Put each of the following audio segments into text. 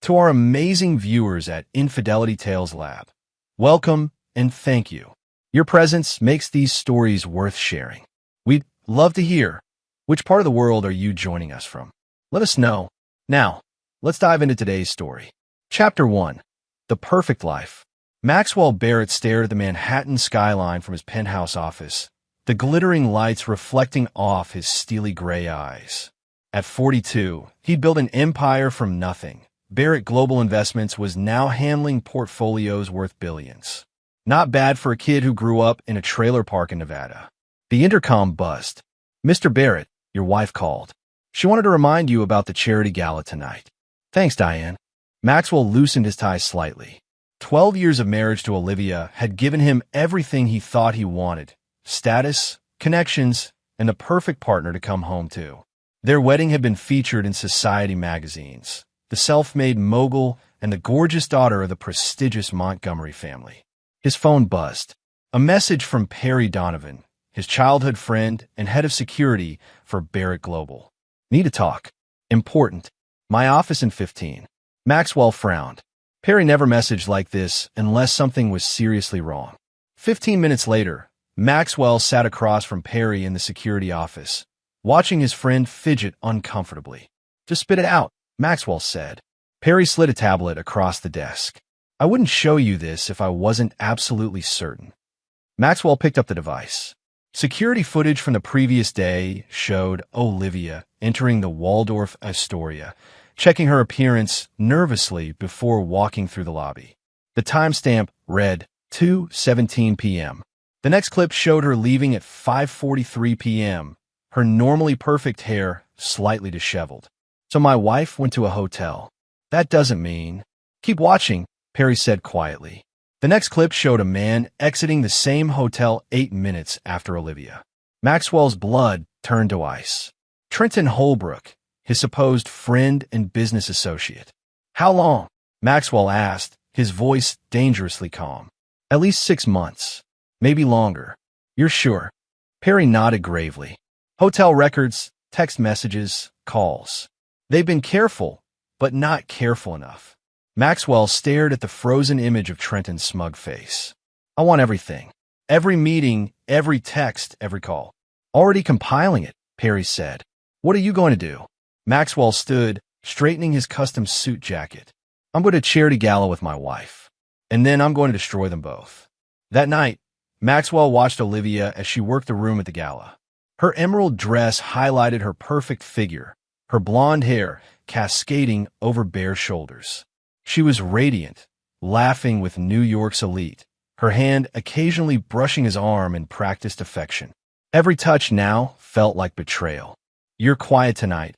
To our amazing viewers at Infidelity Tales Lab, welcome and thank you. Your presence makes these stories worth sharing. We'd love to hear, which part of the world are you joining us from? Let us know. Now, let's dive into today's story. Chapter 1. The Perfect Life. Maxwell Barrett stared at the Manhattan skyline from his penthouse office, the glittering lights reflecting off his steely gray eyes. At 42, he'd built an empire from nothing. Barrett Global Investments was now handling portfolios worth billions. Not bad for a kid who grew up in a trailer park in Nevada. The intercom buzzed. "Mr. Barrett, your wife called. She wanted to remind you about the charity gala tonight." "Thanks, Diane." Maxwell loosened his tie slightly. 12 years of marriage to Olivia had given him everything he thought he wanted: status, connections, and the perfect partner to come home to. Their wedding had been featured in society magazines, the self-made mogul and the gorgeous daughter of the prestigious Montgomery family. His phone buzzed. A message from Perry Donovan, his childhood friend and head of security for Barrett Global. "Need to talk. Important. My office in 15. Maxwell frowned. Perry never messaged like this unless something was seriously wrong. 15 minutes later, Maxwell sat across from Perry in the security office, watching his friend fidget uncomfortably. "Just spit it out," Maxwell said. Perry slid a tablet across the desk. "I wouldn't show you this if I wasn't absolutely certain." Maxwell picked up the device. Security footage from the previous day showed Olivia entering the Waldorf Astoria, checking her appearance nervously before walking through the lobby. The timestamp read 2:17 p.m. The next clip showed her leaving at 5:43 p.m., her normally perfect hair slightly disheveled. "So my wife went to a hotel. That doesn't mean—" "Keep watching," Perry said quietly. The next clip showed a man exiting the same hotel 8 minutes after Olivia. Maxwell's blood turned to ice. Trenton Holbrook, his supposed friend and business associate. "How long?" Maxwell asked, his voice dangerously calm. "At least 6 months. Maybe longer." "You're sure?" Perry nodded gravely. "Hotel records, text messages, calls. They've been careful, but not careful enough." Maxwell stared at the frozen image of Trenton's smug face. "I want everything. Every meeting, every text, every call." "Already compiling it," Perry said. "What are you going to do?" Maxwell stood, straightening his custom suit jacket. "I'm going to charity gala with my wife. And then I'm going to destroy them both." That night, Maxwell watched Olivia as she worked the room at the gala. Her emerald dress highlighted her perfect figure, her blonde hair cascading over bare shoulders. She was radiant, laughing with New York's elite, her hand occasionally brushing his arm in practiced affection. Every touch now felt like betrayal. "You're quiet tonight,"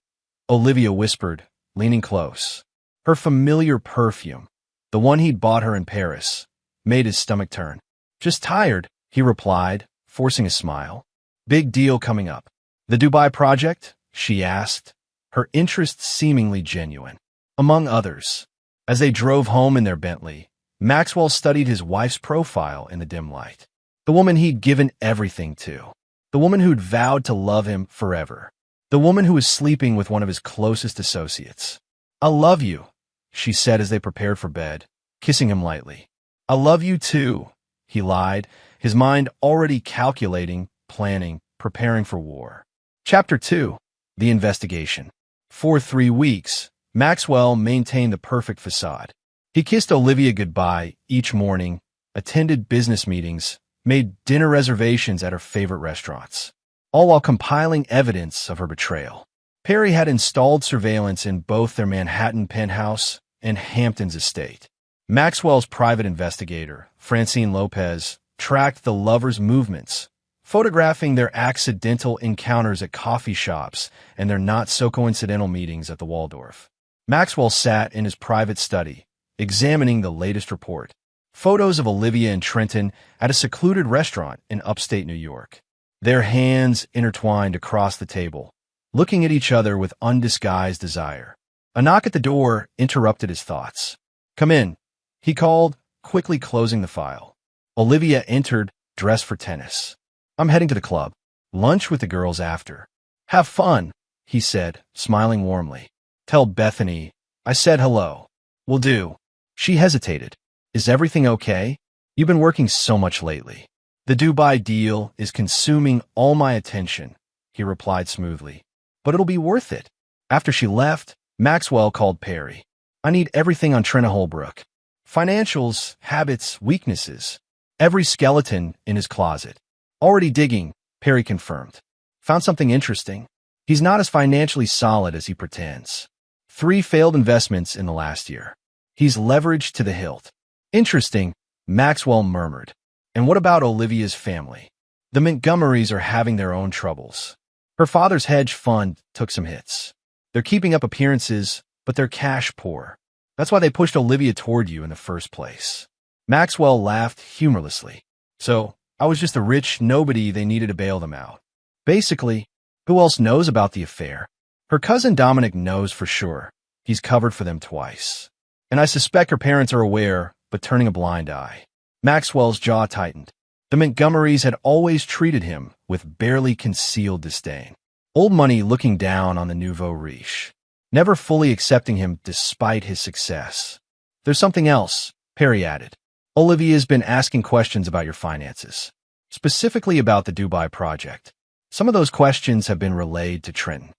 Olivia whispered, leaning close. Her familiar perfume, the one he'd bought her in Paris, made his stomach turn. "Just tired," he replied, forcing a smile. "Big deal coming up." "The Dubai project?" she asked, her interest seemingly genuine. "Among others." As they drove home in their Bentley, Maxwell studied his wife's profile in the dim light. The woman he'd given everything to. The woman who'd vowed to love him forever. The woman who was sleeping with one of his closest associates. "I love you," she said as they prepared for bed, kissing him lightly. "I love you too," he lied, his mind already calculating, planning, preparing for war. Chapter 2. The Investigation. For 3 weeks, Maxwell maintained the perfect facade. He kissed Olivia goodbye each morning, attended business meetings, made dinner reservations at her favorite restaurants, all while compiling evidence of her betrayal. Perry had installed surveillance in both their Manhattan penthouse and Hampton's estate. Maxwell's private investigator, Francine Lopez, tracked the lovers' movements, photographing their accidental encounters at coffee shops and their not-so-coincidental meetings at the Waldorf. Maxwell sat in his private study, examining the latest report. Photos of Olivia and Trenton at a secluded restaurant in upstate New York. Their hands intertwined across the table, looking at each other with undisguised desire. A knock at the door interrupted his thoughts. "Come in," he called, quickly closing the file. Olivia entered, dressed for tennis. "I'm heading to the club. Lunch with the girls after." "Have fun," he said, smiling warmly. "Tell Bethany I said hello." Will do. She hesitated. Is everything okay? You've been working so much lately. The Dubai deal is consuming all my attention, he replied smoothly. But it'll be worth it. After she left, Maxwell called Perry. I need everything on Trina Holbrook. Financials, habits, weaknesses. Every skeleton in his closet. Already digging, Perry confirmed. Found something interesting. He's not as financially solid as he pretends. 3 failed investments in the last year. He's leveraged to the hilt. Interesting, Maxwell murmured. And what about Olivia's family? The Montgomerys are having their own troubles. Her father's hedge fund took some hits. They're keeping up appearances, but they're cash poor. That's why they pushed Olivia toward you in the first place. Maxwell laughed humorlessly. So, I was just a rich nobody they needed to bail them out. Basically, who else knows about the affair? Her cousin Dominic knows for sure. He's covered for them twice. And I suspect her parents are aware, but turning a blind eye. Maxwell's jaw tightened. The Montgomerys had always treated him with barely concealed disdain. Old money looking down on the nouveau riche. Never fully accepting him despite his success. There's something else, Perry added. Olivia's been asking questions about your finances. Specifically about the Dubai project. Some of those questions have been relayed to Trenton.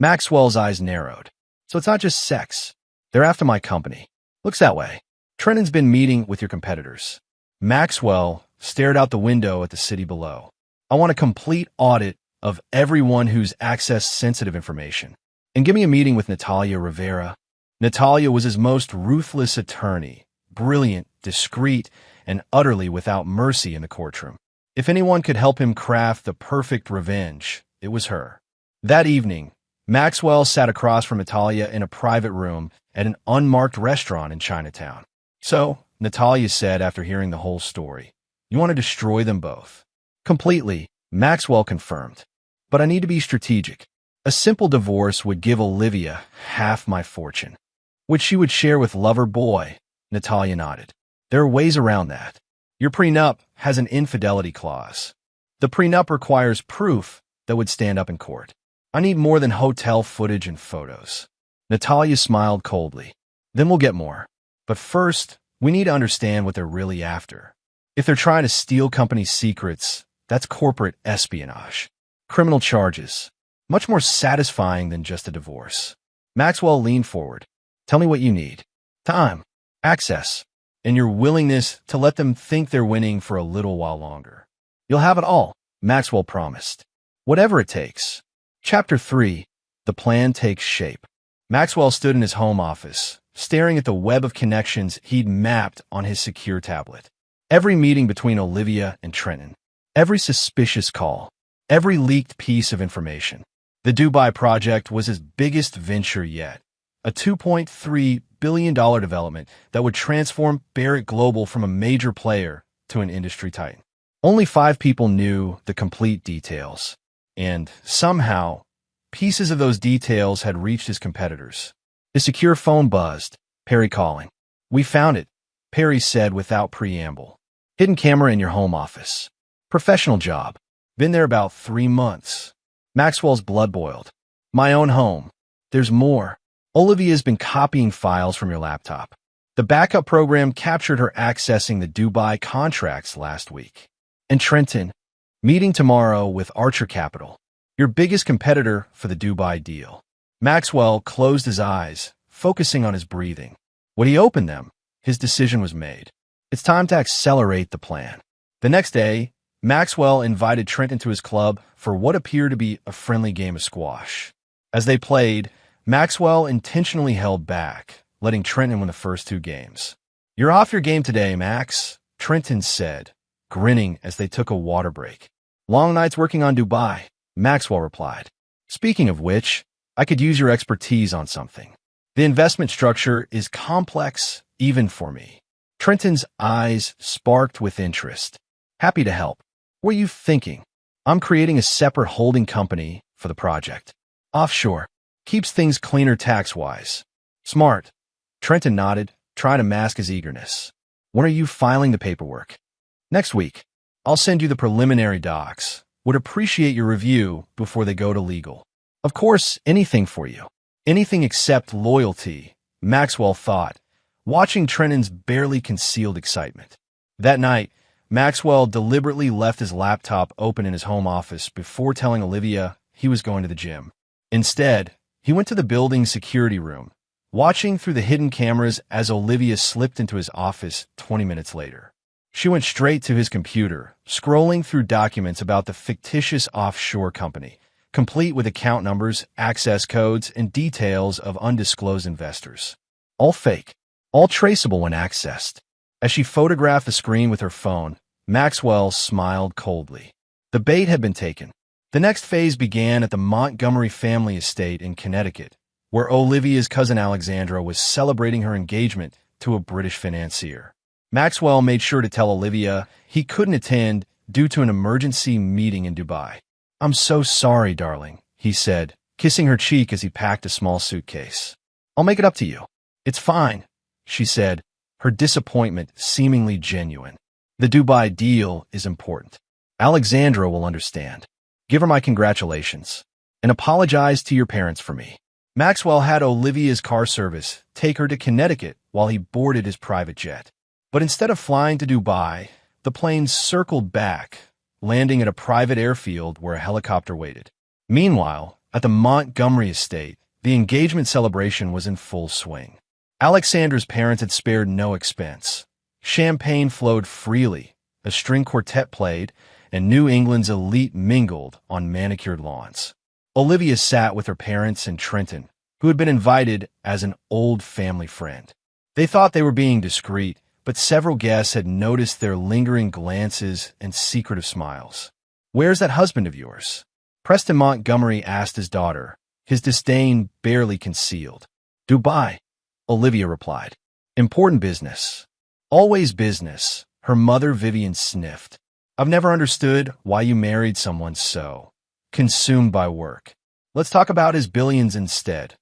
Maxwell's eyes narrowed. So it's not just sex. They're after my company. Looks that way. Trenton's been meeting with your competitors. Maxwell stared out the window at the city below. I want a complete audit of everyone who's accessed sensitive information. And give me a meeting with Natalia Rivera. Natalia was his most ruthless attorney. Brilliant, discreet, and utterly without mercy in the courtroom. If anyone could help him craft the perfect revenge, it was her. That evening, Maxwell sat across from Natalia in a private room at an unmarked restaurant in Chinatown. So, Natalia said after hearing the whole story, you want to destroy them both. Completely, Maxwell confirmed. But I need to be strategic. A simple divorce would give Olivia half my fortune, which she would share with lover boy. Natalia nodded. There are ways around that. Your prenup has an infidelity clause. The prenup requires proof that would stand up in court. I need more than hotel footage and photos. Natalia smiled coldly. Then we'll get more. But first, we need to understand what they're really after. If they're trying to steal company secrets, that's corporate espionage. Criminal charges. Much more satisfying than just a divorce. Maxwell leaned forward. Tell me what you need. Time, access, and your willingness to let them think they're winning for a little while longer. You'll have it all, Maxwell promised. Whatever it takes. Chapter 3. The plan takes shape. Maxwell stood in his home office, staring at the web of connections he'd mapped on his secure tablet. Every meeting between Olivia and Trenton. Every suspicious call. Every leaked piece of information. The Dubai project was his biggest venture yet. A $2.3 billion development that would transform Barrett Global from a major player to an industry titan. Only 5 people knew the complete details. And, somehow, pieces of those details had reached his competitors. His secure phone buzzed. Perry calling. We found it, Perry said without preamble. Hidden camera in your home office. Professional job. Been there about 3 months. Maxwell's blood boiled. My own home. There's more. Olivia's been copying files from your laptop. The backup program captured her accessing the Dubai contracts last week. And Trenton, meeting tomorrow with Archer Capital, your biggest competitor for the Dubai deal. Maxwell closed his eyes, focusing on his breathing. When he opened them, his decision was made. It's time to accelerate the plan. The next day, Maxwell invited Trenton to his club for what appeared to be a friendly game of squash. As they played, Maxwell intentionally held back, letting Trenton win the first 2 games. You're off your game today, Max, Trenton said, grinning as they took a water break. Long nights working on Dubai, Maxwell replied. Speaking of which, I could use your expertise on something. The investment structure is complex, even for me. Trenton's eyes sparked with interest. Happy to help. What are you thinking? I'm creating a separate holding company for the project. Offshore. Keeps things cleaner tax-wise. Smart. Trenton nodded, trying to mask his eagerness. When are you filing the paperwork? Next week. I'll send you the preliminary docs. Would appreciate your review before they go to legal. Of course, anything for you. Anything except loyalty, Maxwell thought, watching Trenton's barely concealed excitement. That night, Maxwell deliberately left his laptop open in his home office before telling Olivia he was going to the gym. Instead, he went to the building's security room, watching through the hidden cameras as Olivia slipped into his office 20 minutes later. She went straight to his computer, scrolling through documents about the fictitious offshore company, complete with account numbers, access codes, and details of undisclosed investors. All fake, all traceable when accessed. As she photographed the screen with her phone, Maxwell smiled coldly. The bait had been taken. The next phase began at the Montgomery family estate in Connecticut, where Olivia's cousin Alexandra was celebrating her engagement to a British financier. Maxwell made sure to tell Olivia he couldn't attend due to an emergency meeting in Dubai. "I'm so sorry, darling," he said, kissing her cheek as he packed a small suitcase. "I'll make it up to you." "It's fine," she said, her disappointment seemingly genuine. "The Dubai deal is important. Alexandra will understand. Give her my congratulations, and apologize to your parents for me." Maxwell had Olivia's car service take her to Connecticut while he boarded his private jet. But instead of flying to Dubai, the plane circled back, landing at a private airfield where a helicopter waited. Meanwhile, at the Montgomery estate, the engagement celebration was in full swing. Alexandra's parents had spared no expense. Champagne flowed freely, a string quartet played, and New England's elite mingled on manicured lawns. Olivia sat with her parents and Trenton, who had been invited as an old family friend. They thought they were being discreet, but several guests had noticed their lingering glances and secretive smiles. "Where's that husband of yours?" Preston Montgomery asked his daughter, his disdain barely concealed. "Dubai," Olivia replied. "Important business." "Always business," her mother Vivian sniffed. "I've never understood why you married someone so consumed by work. Let's talk about his billions instead,"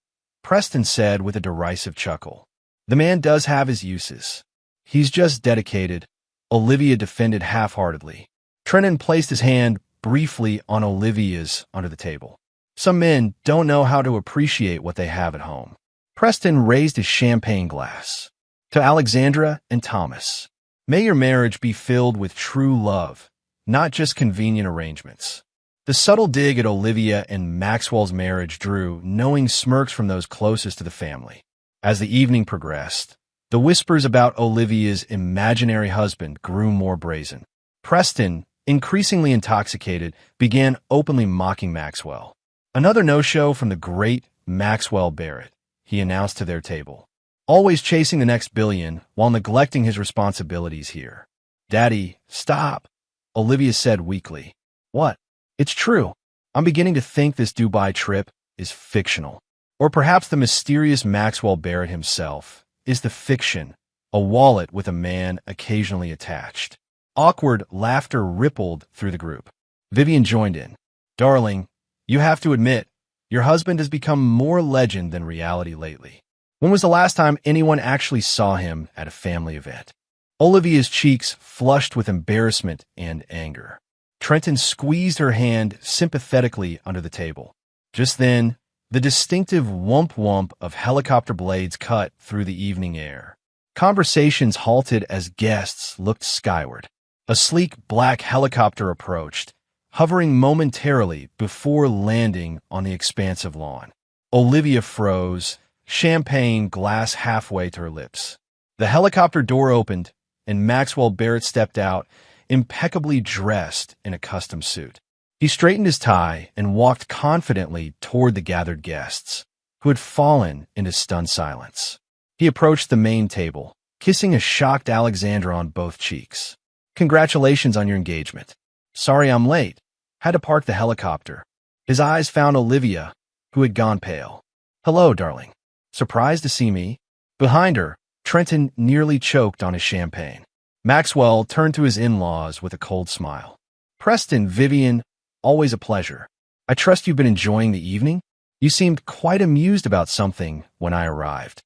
Preston said with a derisive chuckle. "The man does have his uses. He's just dedicated," Olivia defended half-heartedly. Trenton placed his hand briefly on Olivia's under the table. "Some men don't know how to appreciate what they have at home." Preston raised his champagne glass. "To Alexandra and Thomas. May your marriage be filled with true love, not just convenient arrangements." The subtle dig at Olivia and Maxwell's marriage drew knowing smirks from those closest to the family. As the evening progressed, the whispers about Olivia's imaginary husband grew more brazen. Preston, increasingly intoxicated, began openly mocking Maxwell. "Another no-show from the great Maxwell Barrett," he announced to their table. "Always chasing the next billion while neglecting his responsibilities here." "Daddy, stop," Olivia said weakly. "What?" "It's true. I'm beginning to think this Dubai trip is fictional. Or perhaps the mysterious Maxwell Barrett himself is the fiction, a wallet with a man occasionally attached." Awkward laughter rippled through the group. Vivian joined in. "Darling, you have to admit, your husband has become more legend than reality lately. When was the last time anyone actually saw him at a family event?" Olivia's cheeks flushed with embarrassment and anger. Trenton squeezed her hand sympathetically under the table. Just then, the distinctive whump-whump of helicopter blades cut through the evening air. Conversations halted as guests looked skyward. A sleek black helicopter approached, hovering momentarily before landing on the expansive lawn. Olivia froze, champagne glass halfway to her lips. The helicopter door opened, and Maxwell Barrett stepped out, impeccably dressed in a custom suit. He straightened his tie and walked confidently toward the gathered guests, who had fallen into stunned silence. He approached the main table, kissing a shocked Alexandra on both cheeks. "Congratulations on your engagement. Sorry I'm late. Had to park the helicopter." His eyes found Olivia, who had gone pale. "Hello, darling. Surprised to see me?" Behind her, Trenton nearly choked on his champagne. Maxwell turned to his in-laws with a cold smile. "Preston, Vivian, always a pleasure. I trust you've been enjoying the evening? You seemed quite amused about something when I arrived."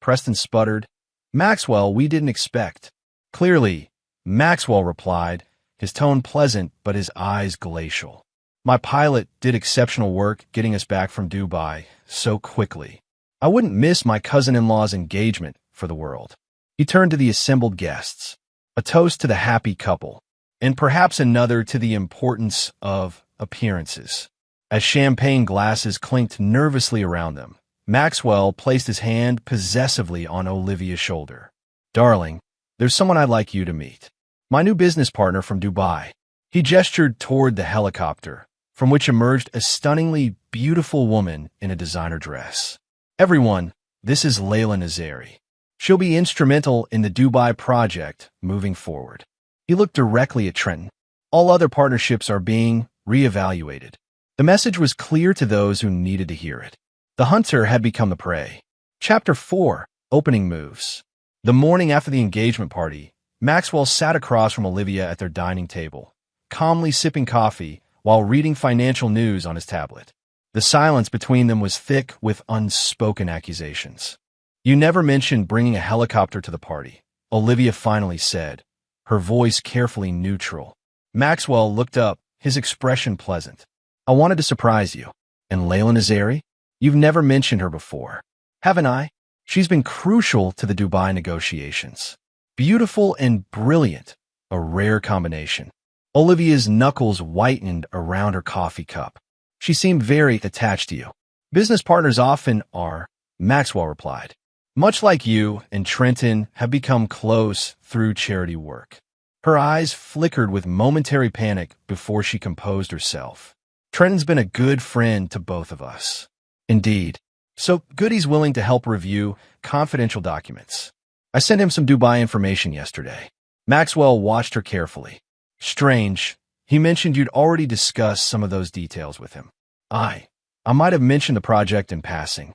Preston sputtered. "Maxwell, we didn't expect." "Clearly," Maxwell replied, his tone pleasant but his eyes glacial. "My pilot did exceptional work getting us back from Dubai so quickly. I wouldn't miss my cousin-in-law's engagement for the world. He turned to the assembled guests, a toast to the happy couple, and perhaps another to the importance of appearances. As champagne glasses clinked nervously around them, Maxwell placed his hand possessively on Olivia's shoulder. "Darling, there's someone I'd like you to meet. My new business partner from Dubai." He gestured toward the helicopter, from which emerged a stunningly beautiful woman in a designer dress. "Everyone, this is Layla Nazari. She'll be instrumental in the Dubai project moving forward." He looked directly at Trenton. "All other partnerships are being reevaluated." The message was clear to those who needed to hear it. The hunter had become the prey. Chapter 4: Opening Moves. The morning after the engagement party, Maxwell sat across from Olivia at their dining table, calmly sipping coffee while reading financial news on his tablet. The silence between them was thick with unspoken accusations. "You never mentioned bringing a helicopter to the party," Olivia finally said, her voice carefully neutral. Maxwell looked up, his expression pleasant. "I wanted to surprise you. And Layla Nazari? You've never mentioned her before." "Haven't I? She's been crucial to the Dubai negotiations. Beautiful and brilliant, a rare combination." Olivia's knuckles whitened around her coffee cup. "She seemed very attached to you." "Business partners often are," Maxwell replied. "Much like you and Trenton have become close through charity work." Her eyes flickered with momentary panic before she composed herself. "Trenton's been a good friend to both of us." "Indeed. So good he's willing to help review confidential documents. I sent him some Dubai information yesterday." Maxwell watched her carefully. "Strange. He mentioned you'd already discussed some of those details with him." I might have mentioned the project in passing."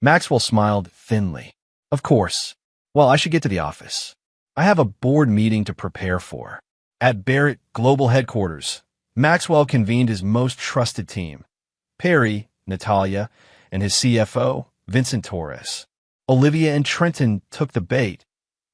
Maxwell smiled thinly. "Of course. Well, I should get to the office. I have a board meeting to prepare for." At Barrett Global Headquarters, Maxwell convened his most trusted team: Perry, Natalia, and his CFO, Vincent Torres. Olivia and Trenton took the bait,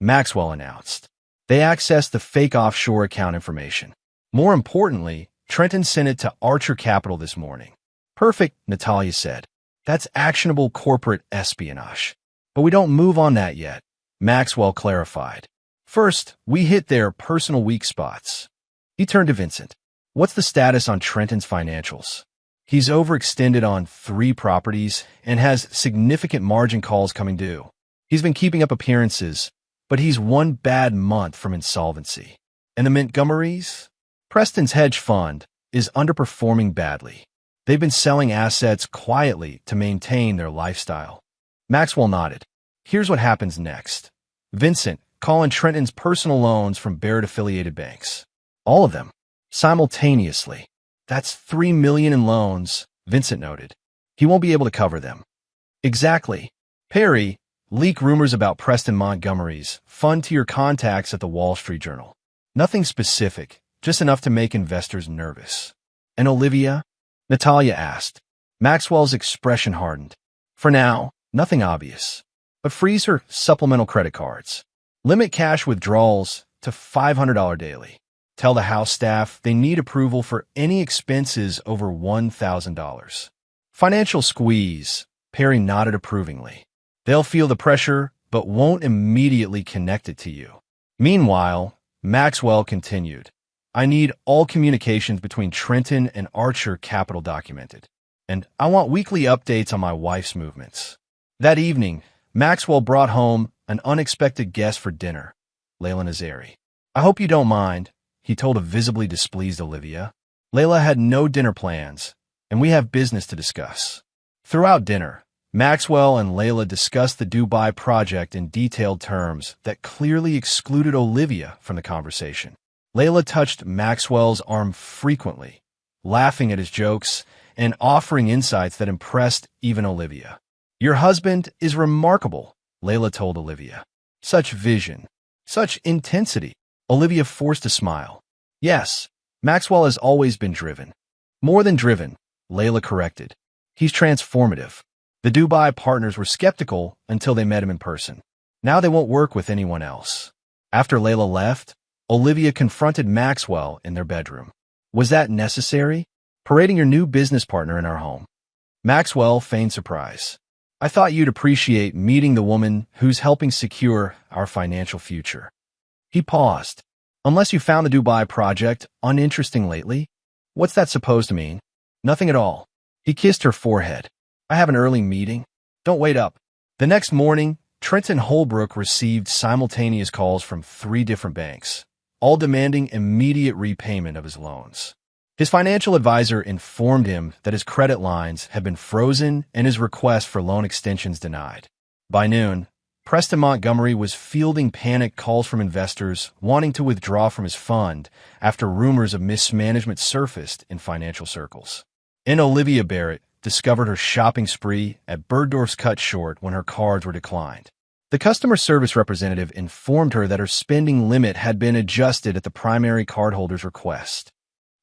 Maxwell announced. They accessed the fake offshore account information. More importantly, Trenton sent it to Archer Capital this morning. "Perfect," Natalia said. "That's actionable corporate espionage. But we don't move on that yet," Maxwell clarified. "First, we hit their personal weak spots." He turned to Vincent. "What's the status on Trenton's financials?" "He's overextended on 3 properties and has significant margin calls coming due. He's been keeping up appearances, but he's one bad month from insolvency." "And the Montgomerys?" "Preston's hedge fund is underperforming badly. They've been selling assets quietly to maintain their lifestyle." Maxwell nodded. "Here's what happens next. Vincent, call in Trenton's personal loans from Barrett-affiliated banks. All of them, simultaneously. That's $3 million in loans," Vincent noted. "He won't be able to cover them." "Exactly. Perry, leak rumors about Preston Montgomery's fund to your contacts at the Wall Street Journal. Nothing specific, just enough to make investors nervous." "And Olivia?" Natalia asked. Maxwell's expression hardened. "For now, nothing obvious. But freeze her supplemental credit cards. Limit cash withdrawals to $500 daily. Tell the house staff they need approval for any expenses over $1,000. Financial squeeze," Perry nodded approvingly. "They'll feel the pressure, but won't immediately connect it to you." Meanwhile, Maxwell continued. "I need all communications between Trenton and Archer Capital documented. And I want weekly updates on my wife's movements." That evening, Maxwell brought home an unexpected guest for dinner, Layla Nazari. "I hope you don't mind," he told a visibly displeased Olivia. "Layla had no dinner plans, and we have business to discuss." Throughout dinner, Maxwell and Layla discussed the Dubai project in detailed terms that clearly excluded Olivia from the conversation. Layla touched Maxwell's arm frequently, laughing at his jokes and offering insights that impressed even Olivia. "Your husband is remarkable," Layla told Olivia. "Such vision, such intensity." Olivia forced a smile. "Yes, Maxwell has always been driven." "More than driven," Layla corrected. "He's transformative." The Dubai partners were skeptical until they met him in person. Now they won't work with anyone else. After Layla left, Olivia confronted Maxwell in their bedroom. "Was that necessary? Parading your new business partner in our home?" Maxwell feigned surprise. I thought you'd appreciate meeting the woman who's helping secure our financial future. He paused. Unless you found the Dubai project uninteresting lately? What's that supposed to mean? Nothing at all. He kissed her forehead. I have an early meeting. Don't wait up. The next morning, Trenton Holbrook received simultaneous calls from 3 different banks, all demanding immediate repayment of his loans. His financial advisor informed him that his credit lines had been frozen and his request for loan extensions denied. By noon, Preston Montgomery was fielding panic calls from investors wanting to withdraw from his fund after rumors of mismanagement surfaced in financial circles. And Olivia Barrett discovered her shopping spree at Bergdorf's cut short when her cards were declined. The customer service representative informed her that her spending limit had been adjusted at the primary cardholder's request.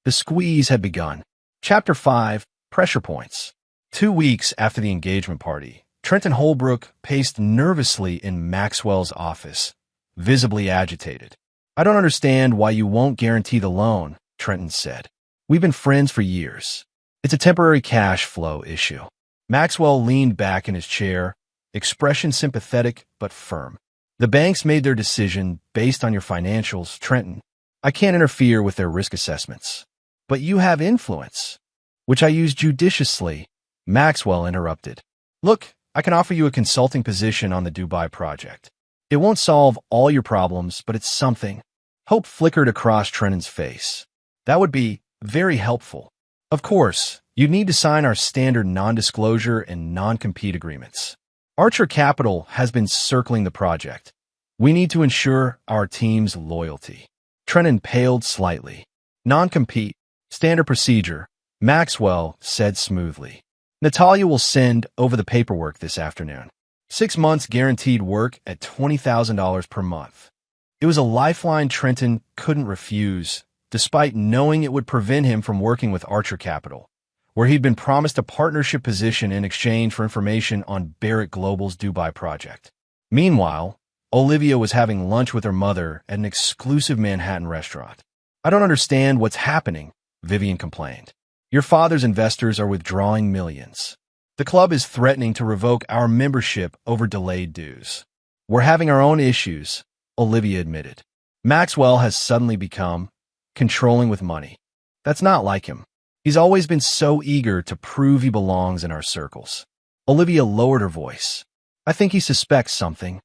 The squeeze had begun. Chapter 5, Pressure Points. 2 weeks after the engagement party, Trenton Holbrook paced nervously in Maxwell's office, visibly agitated. I don't understand why you won't guarantee the loan, Trenton said. We've been friends for years. It's a temporary cash flow issue. Maxwell leaned back in his chair, expression sympathetic but firm. The banks made their decision based on your financials, Trenton. I can't interfere with their risk assessments. But you have influence, which I use judiciously, Maxwell interrupted. Look, I can offer you a consulting position on the Dubai project. It won't solve all your problems, but it's something. Hope flickered across Trenton's face. That would be very helpful. Of course, you'd need to sign our standard non-disclosure and non-compete agreements. Archer Capital has been circling the project. We need to ensure our team's loyalty. Trenton paled slightly. Non-compete, standard procedure, Maxwell said smoothly. Natalia will send over the paperwork this afternoon. 6 months guaranteed work at $20,000 per month. It was a lifeline Trenton couldn't refuse, despite knowing it would prevent him from working with Archer Capital, where he'd been promised a partnership position in exchange for information on Barrett Global's Dubai project. Meanwhile, Olivia was having lunch with her mother at an exclusive Manhattan restaurant. I don't understand what's happening, Vivian complained. Your father's investors are withdrawing millions. The club is threatening to revoke our membership over delayed dues. We're having our own issues, Olivia admitted. Maxwell has suddenly become controlling with money. That's not like him. He's always been so eager to prove he belongs in our circles. Olivia lowered her voice. I think he suspects something.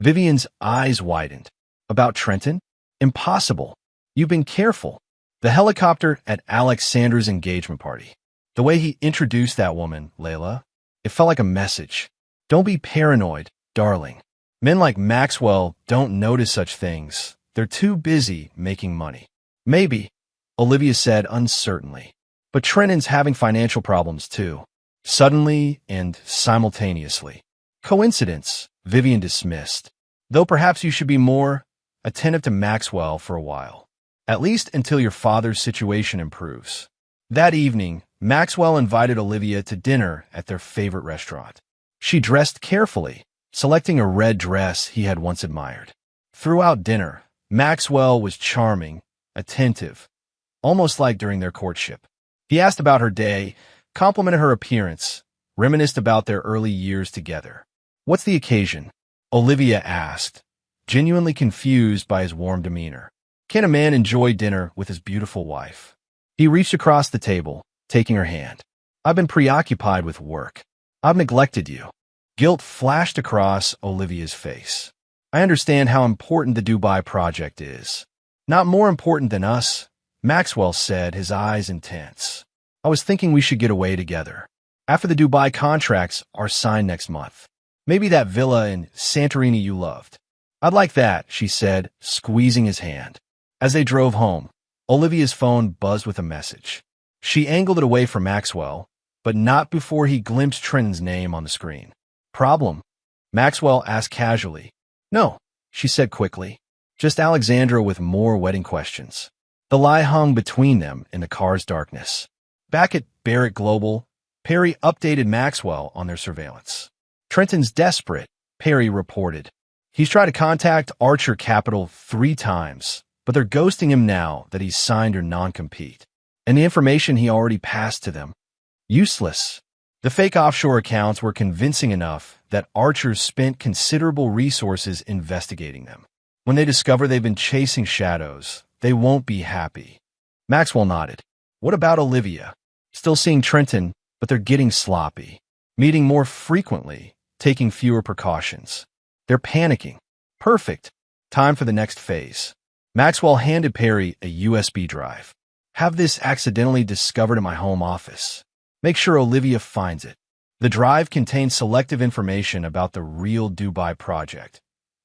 Vivian's eyes widened. About Trenton? Impossible. You've been careful. The helicopter at Alexandra's engagement party. The way he introduced that woman, Layla, it felt like a message. Don't be paranoid, darling. Men like Maxwell don't notice such things. They're too busy making money. Maybe, Olivia said uncertainly. But Trenton's having financial problems too. Suddenly and simultaneously. Coincidence, Vivian dismissed. Though perhaps you should be more attentive to Maxwell for a while. At least until your father's situation improves. That evening, Maxwell invited Olivia to dinner at their favorite restaurant. She dressed carefully, selecting a red dress he had once admired. Throughout dinner, Maxwell was charming, attentive, almost like during their courtship. He asked about her day, complimented her appearance, reminisced about their early years together. What's the occasion? Olivia asked, genuinely confused by his warm demeanor. Can a man enjoy dinner with his beautiful wife? He reached across the table, taking her hand. I've been preoccupied with work. I've neglected you. Guilt flashed across Olivia's face. I understand how important the Dubai project is. Not more important than us, Maxwell said, his eyes intense. I was thinking we should get away together. After the Dubai contracts are signed next month. Maybe that villa in Santorini you loved. I'd like that, she said, squeezing his hand. As they drove home, Olivia's phone buzzed with a message. She angled it away from Maxwell, but not before he glimpsed Trenton's name on the screen. Problem? Maxwell asked casually. No, she said quickly. Just Alexandra with more wedding questions. The lie hung between them in the car's darkness. Back at Barrett Global, Perry updated Maxwell on their surveillance. Trenton's desperate, Perry reported. He's tried to contact Archer Capital 3 times, but they're ghosting him now that he's signed her non-compete. And the information he already passed to them. Useless. The fake offshore accounts were convincing enough that archers spent considerable resources investigating them. When they discover they've been chasing shadows, they won't be happy. Maxwell nodded. What about Olivia? Still seeing Trenton, but they're getting sloppy. Meeting more frequently, taking fewer precautions. They're panicking. Perfect. Time for the next phase. Maxwell handed Perry a USB drive. Have this accidentally discovered in my home office. Make sure Olivia finds it. The drive contains selective information about the real Dubai project.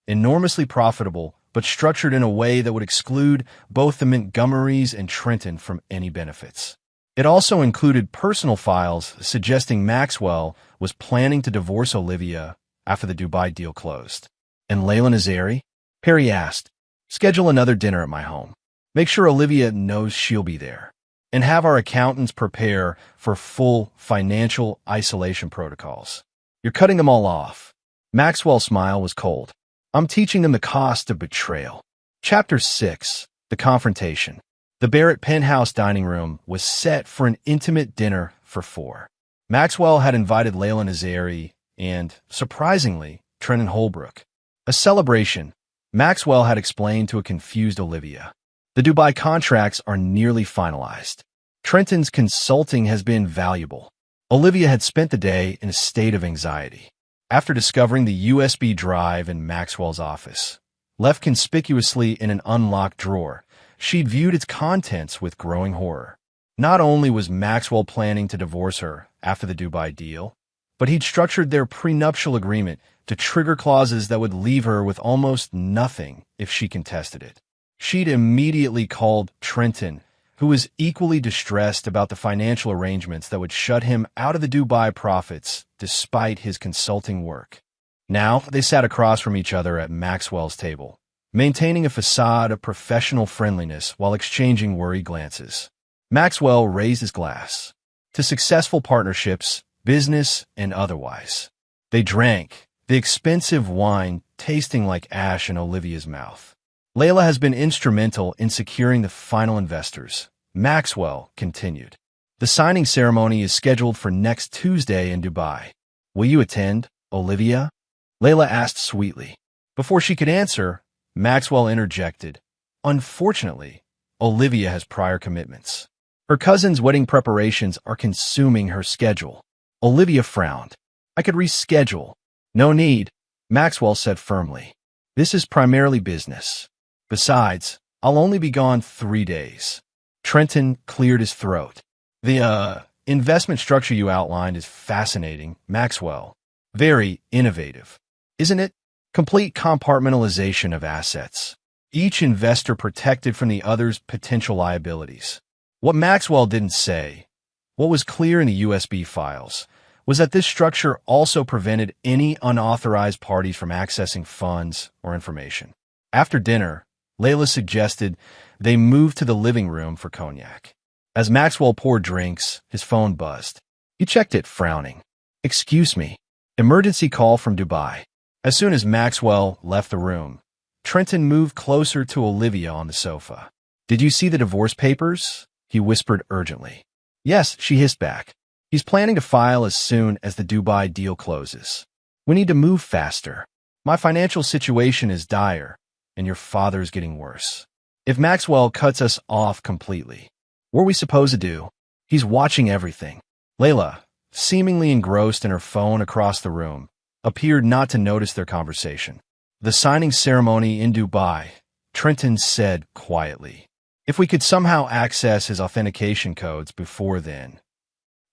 Enormously profitable, but structured in a way that would exclude both the Montgomerys and Trenton from any benefits. It also included personal files suggesting Maxwell was planning to divorce Olivia after the Dubai deal closed. And Layla Nazari? Perry asked. Schedule another dinner at my home. Make sure Olivia knows she'll be there. And have our accountants prepare for full financial isolation protocols. You're cutting them all off. Maxwell's smile was cold. I'm teaching them the cost of betrayal. Chapter 6. The Confrontation. The Barrett penthouse dining room was set for an intimate dinner for 4. Maxwell had invited Layla Nazari and, surprisingly, Trenton Holbrook. A celebration, Maxwell had explained to a confused Olivia. The Dubai contracts are nearly finalized. Trenton's consulting has been valuable. Olivia had spent the day in a state of anxiety. After discovering the USB drive in Maxwell's office, left conspicuously in an unlocked drawer, she'd viewed its contents with growing horror. Not only was Maxwell planning to divorce her after the Dubai deal, but he'd structured their prenuptial agreement to trigger clauses that would leave her with almost nothing if she contested it. She'd immediately called Trenton, who was equally distressed about the financial arrangements that would shut him out of the Dubai profits despite his consulting work. Now they sat across from each other at Maxwell's table, maintaining a facade of professional friendliness while exchanging worried glances. Maxwell raised his glass. To successful partnerships, business and otherwise. They drank, the expensive wine tasting like ash in Olivia's mouth. Layla has been instrumental in securing the final investors, Maxwell continued. The signing ceremony is scheduled for next Tuesday in Dubai. Will you attend, Olivia? Layla asked sweetly. Before she could answer, Maxwell interjected. Unfortunately, Olivia has prior commitments. Her cousin's wedding preparations are consuming her schedule. Olivia frowned. I could reschedule. No need, Maxwell said firmly. This is primarily business. Besides, I'll only be gone 3 days. Trenton cleared his throat. The investment structure you outlined is fascinating, Maxwell. Very innovative. Isn't it? Complete compartmentalization of assets. Each investor protected from the other's potential liabilities. What Maxwell didn't say, what was clear in the USB files, was that this structure also prevented any unauthorized parties from accessing funds or information. After dinner, Layla suggested they move to the living room for cognac. As Maxwell poured drinks, his phone buzzed. He checked it, frowning. Excuse me. Emergency call from Dubai. As soon as Maxwell left the room, Trenton moved closer to Olivia on the sofa. Did you see the divorce papers? He whispered urgently. Yes, she hissed back. He's planning to file as soon as the Dubai deal closes. We need to move faster. My financial situation is dire, and your father's getting worse. If Maxwell cuts us off completely, what are we supposed to do? He's watching everything. Layla, seemingly engrossed in her phone across the room, appeared not to notice their conversation. The signing ceremony in Dubai, Trenton said quietly. If we could somehow access his authentication codes before then.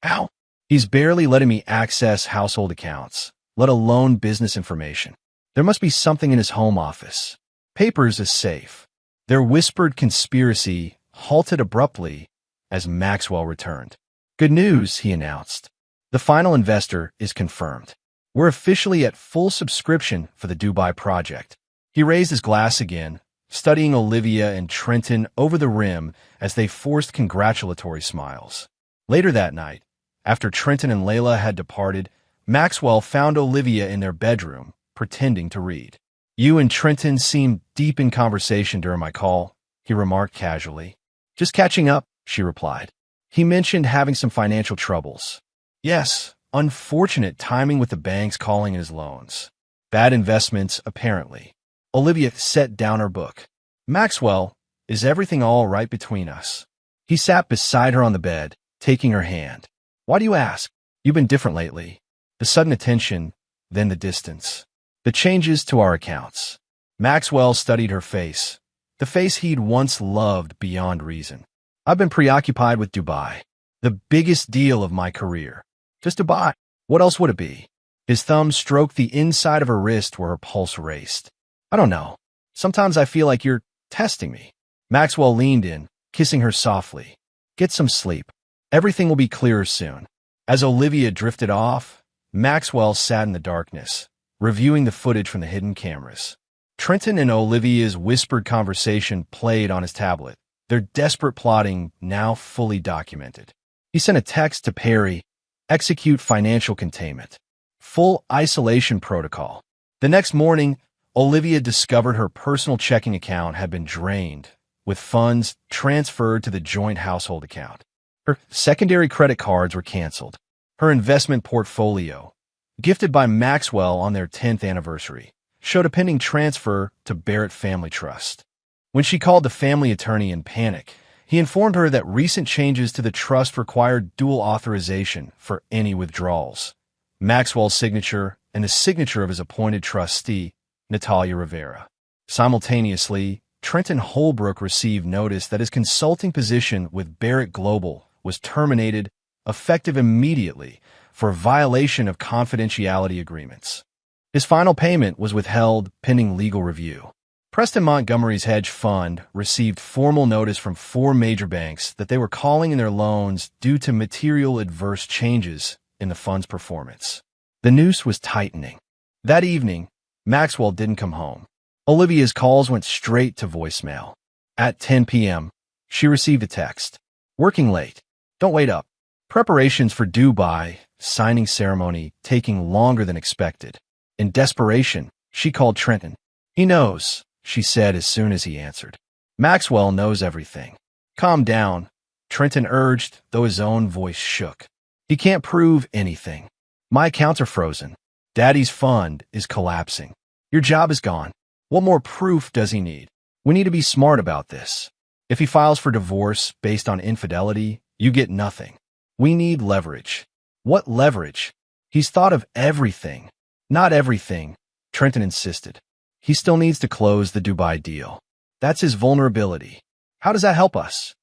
How? He's barely letting me access household accounts, let alone business information. There must be something in his home office. Papers is safe. Their whispered conspiracy halted abruptly as Maxwell returned. Good news, he announced. The final investor is confirmed. We're officially at full subscription for the Dubai project. He raised his glass again, studying Olivia and Trenton over the rim as they forced congratulatory smiles. Later that night, after Trenton and Layla had departed, Maxwell found Olivia in their bedroom, pretending to read. You and Trenton seemed deep in conversation during my call, he remarked casually. Just catching up, she replied. He mentioned having some financial troubles. Yes, unfortunate timing with the banks calling his loans. Bad investments, apparently. Olivia set down her book. Maxwell, is everything all right between us? He sat beside her on the bed, taking her hand. Why do you ask? You've been different lately. The sudden attention, then the distance. The changes to our accounts. Maxwell studied her face, the face he'd once loved beyond reason. I've been preoccupied with Dubai, the biggest deal of my career. Just Dubai. What else would it be? His thumb stroked the inside of her wrist where her pulse raced. I don't know. Sometimes I feel like you're testing me. Maxwell leaned in, kissing her softly. Get some sleep. Everything will be clearer soon. As Olivia drifted off, Maxwell sat in the darkness, reviewing the footage from the hidden cameras. Trenton and Olivia's whispered conversation played on his tablet, their desperate plotting now fully documented. He sent a text to Perry, execute financial containment. Full isolation protocol. The next morning, Olivia discovered her personal checking account had been drained, with funds transferred to the joint household account. Her secondary credit cards were canceled. Her investment portfolio, gifted by Maxwell on their 10th anniversary, showed a pending transfer to Barrett Family Trust. When she called the family attorney in panic, he informed her that recent changes to the trust required dual authorization for any withdrawals. Maxwell's signature and the signature of his appointed trustee, Natalia Rivera. Simultaneously, Trenton Holbrook received notice that his consulting position with Barrett Global was terminated, effective immediately, for violation of confidentiality agreements. His final payment was withheld pending legal review. Preston Montgomery's hedge fund received formal notice from 4 major banks that they were calling in their loans due to material adverse changes in the fund's performance. The noose was tightening. That evening, Maxwell didn't come home. Olivia's calls went straight to voicemail. At 10 p.m., she received a text. Working late. Don't wait up. Preparations for Dubai signing ceremony taking longer than expected. In desperation, she called Trenton. He knows, she said as soon as he answered. Maxwell knows everything. Calm down, Trenton urged, though his own voice shook. He can't prove anything. My accounts are frozen. Daddy's fund is collapsing. Your job is gone. What more proof does he need? We need to be smart about this. If he files for divorce based on infidelity, you get nothing. We need leverage. What leverage? He's thought of everything. Not everything, Trenton insisted. He still needs to close the Dubai deal. That's his vulnerability. How does that help us?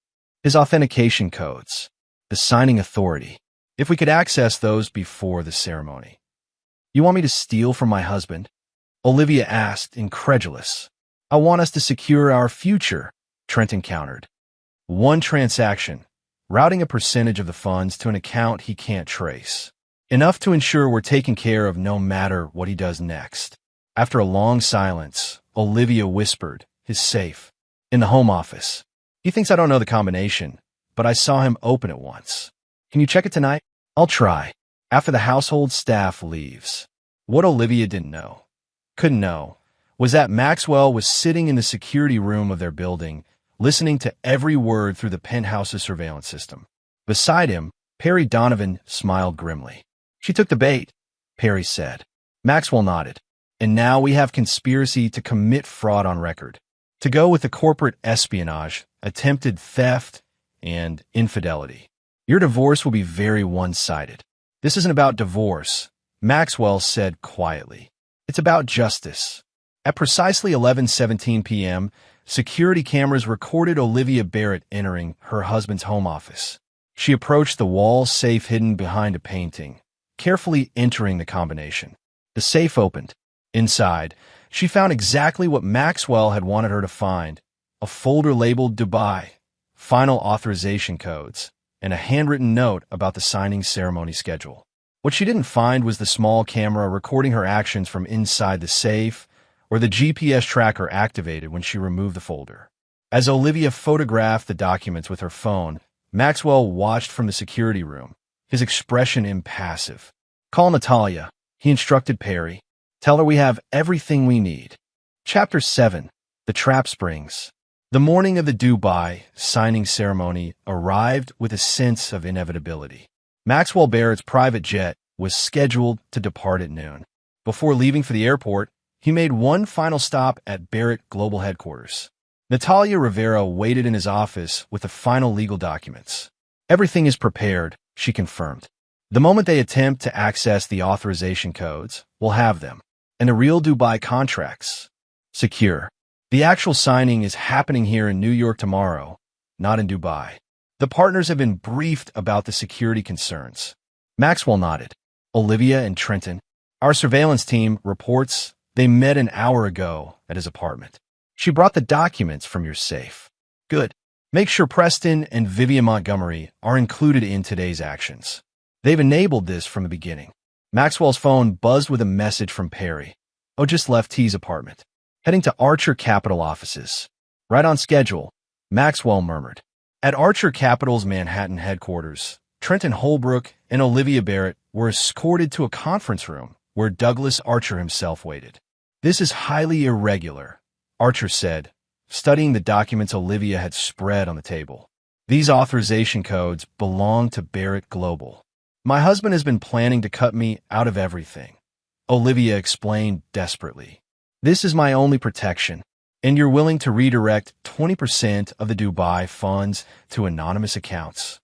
His authentication codes. The signing authority. If we could access those before the ceremony. You want me to steal from my husband? Olivia asked, incredulous. I want us to secure our future, Trenton countered. One transaction, routing a percentage of the funds to an account he can't trace. Enough to ensure we're taken care of no matter what he does next. After a long silence, Olivia whispered, his safe. In the home office. He thinks I don't know the combination, but I saw him open it once. Can you check it tonight? I'll try. After the household staff leaves. What Olivia couldn't know, was that Maxwell was sitting in the security room of their building, listening to every word through the penthouse's surveillance system. Beside him, Perry Donovan smiled grimly. She took the bait, Perry said. Maxwell nodded. And now we have conspiracy to commit fraud on record. To go with the corporate espionage, attempted theft, and infidelity. Your divorce will be very one-sided. This isn't about divorce, Maxwell said quietly. It's about justice. At precisely 11:17 p.m., security cameras recorded Olivia Barrett entering her husband's home office. She approached the wall safe hidden behind a painting, carefully entering the combination. The safe opened. Inside, she found exactly what Maxwell had wanted her to find, a folder labeled Dubai, final authorization codes, and a handwritten note about the signing ceremony schedule. What she didn't find was the small camera recording her actions from inside the safe or the GPS tracker activated when she removed the folder. As Olivia photographed the documents with her phone, Maxwell watched from the security room, his expression impassive. Call Natalia, he instructed Perry. Tell her we have everything we need. Chapter 7. The Trap Springs. The morning of the Dubai signing ceremony arrived with a sense of inevitability. Maxwell Barrett's private jet was scheduled to depart at noon. Before leaving for the airport, he made one final stop at Barrett Global Headquarters. Natalia Rivera waited in his office with the final legal documents. Everything is prepared, she confirmed. The moment they attempt to access the authorization codes, we'll have them. And the real Dubai contracts. Secure. The actual signing is happening here in New York tomorrow, not in Dubai. The partners have been briefed about the security concerns. Maxwell nodded. Olivia and Trenton. Our surveillance team reports they met an hour ago at his apartment. She brought the documents from your safe. Good. Make sure Preston and Vivian Montgomery are included in today's actions. They've enabled this from the beginning. Maxwell's phone buzzed with a message from Perry. Oh, just left T's apartment. Heading to Archer Capital offices. Right on schedule, Maxwell murmured. At Archer Capital's Manhattan headquarters, Trenton Holbrook and Olivia Barrett were escorted to a conference room where Douglas Archer himself waited. This is highly irregular, Archer said, studying the documents Olivia had spread on the table. These authorization codes belong to Barrett Global. My husband has been planning to cut me out of everything, Olivia explained desperately. This is my only protection, and you're willing to redirect 20% of the Dubai funds to anonymous accounts.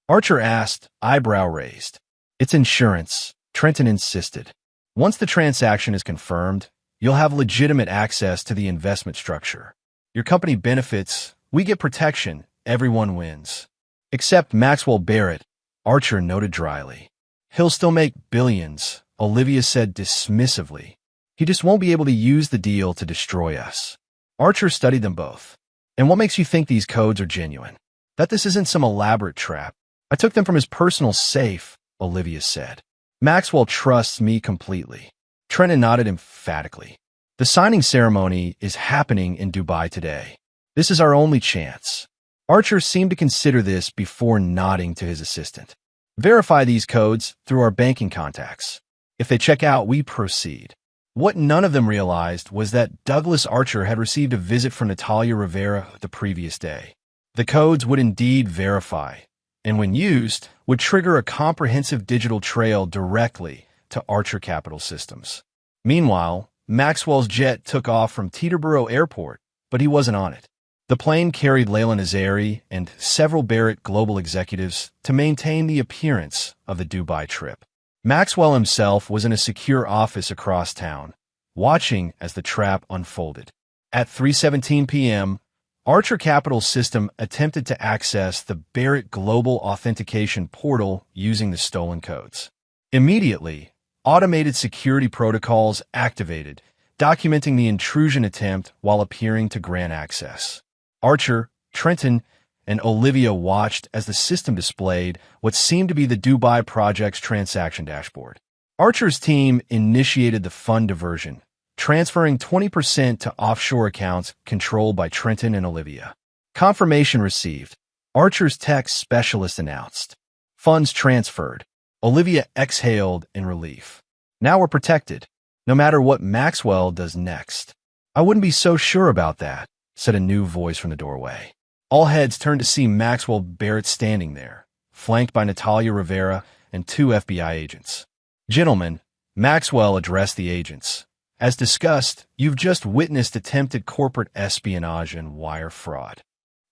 Archer asked, eyebrow raised. It's insurance, Trenton insisted. Once the transaction is confirmed, you'll have legitimate access to the investment structure. Your company benefits, we get protection, everyone wins. Except Maxwell Barrett, Archer noted dryly. He'll still make billions, Olivia said dismissively. He just won't be able to use the deal to destroy us. Archer studied them both. And what makes you think these codes are genuine? That this isn't some elaborate trap. I took them from his personal safe, Olivia said. Maxwell trusts me completely. Trenton nodded emphatically. The signing ceremony is happening in Dubai today. This is our only chance. Archer seemed to consider this before nodding to his assistant. Verify these codes through our banking contacts. If they check out, we proceed. What none of them realized was that Douglas Archer had received a visit from Natalia Rivera the previous day. The codes would indeed verify, and when used, would trigger a comprehensive digital trail directly to Archer Capital Systems. Meanwhile, Maxwell's jet took off from Teterboro Airport, but he wasn't on it. The plane carried Layla Nazari and several Barrett Global executives to maintain the appearance of the Dubai trip. Maxwell himself was in a secure office across town, watching as the trap unfolded. At 3:17 p.m., Archer Capital System attempted to access the Barrett Global Authentication portal using the stolen codes. Immediately, automated security protocols activated, documenting the intrusion attempt while appearing to grant access. Archer, Trenton, and Olivia watched as the system displayed what seemed to be the Dubai project's transaction dashboard. Archer's team initiated the fund diversion, transferring 20% to offshore accounts controlled by Trenton and Olivia. Confirmation received. Archer's tech specialist announced. Funds transferred. Olivia exhaled in relief. Now we're protected, no matter what Maxwell does next. I wouldn't be so sure about that, said a new voice from the doorway. All heads turned to see Maxwell Barrett standing there, flanked by Natalia Rivera and 2 FBI agents. Gentlemen, Maxwell addressed the agents. As discussed, you've just witnessed attempted corporate espionage and wire fraud.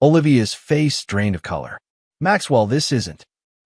Olivia's face drained of color. Maxwell, this isn't